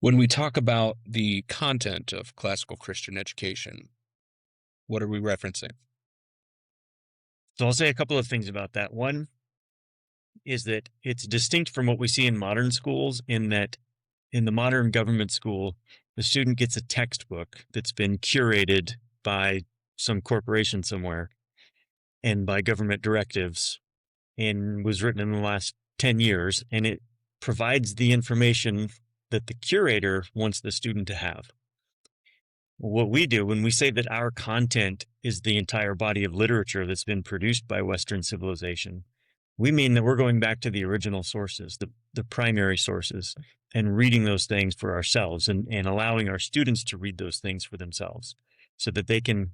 When we talk about the content of classical Christian education, what are we referencing? So I'll say a couple of things about that. One is that it's distinct from what we see in modern schools, in that in the modern government school, the student gets a textbook that's been curated by some corporation somewhere and by government directives and was written in the last 10 years. And it provides the information that the curator wants the student to have. What we do when we say that our content is the entire body of literature that's been produced by Western civilization, we mean that we're going back to the original sources, the primary sources, and reading those things for ourselves and allowing our students to read those things for themselves so that they can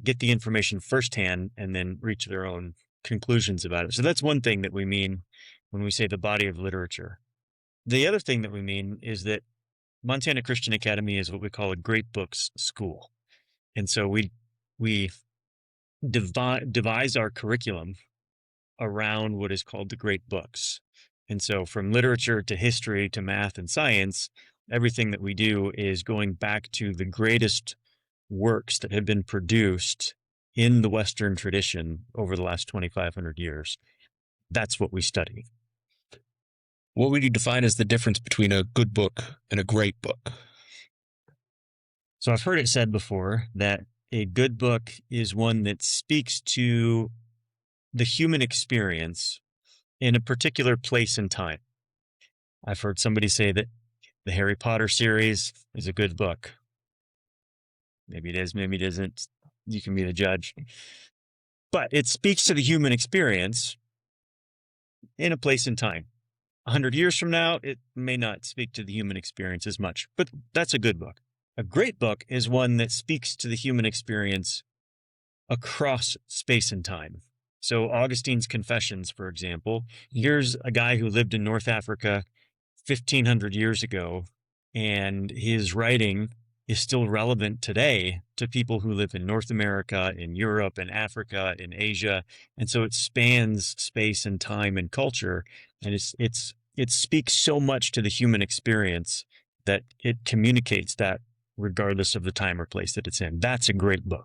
get the information firsthand and then reach their own conclusions about it. So that's one thing that we mean when we say the body of literature. The other thing that we mean is that Montana Christian Academy is what we call a great books school. And so we devise our curriculum around what is called the great books. And so from literature to history to math and science, everything that we do is going back to the greatest works that have been produced in the Western tradition over the last 2,500 years. That's what we study. What would you define as the difference between a good book and a great book? So I've heard it said before that a good book is one that speaks to the human experience in a particular place and time. I've heard somebody say that the Harry Potter series is a good book. Maybe it is, maybe it isn't. You can be the judge. But it speaks to the human experience in a place and time. 100 years from now, it may not speak to the human experience as much, but that's a good book. A great book is one that speaks to the human experience across space and time. So Augustine's Confessions, for example, here's a guy who lived in North Africa 1,500 years ago, and his writing is still relevant today to people who live in North America, in Europe, in Africa, in Asia. And so it spans space and time and culture. And it speaks so much to the human experience that it communicates that regardless of the time or place that it's in. That's a great book.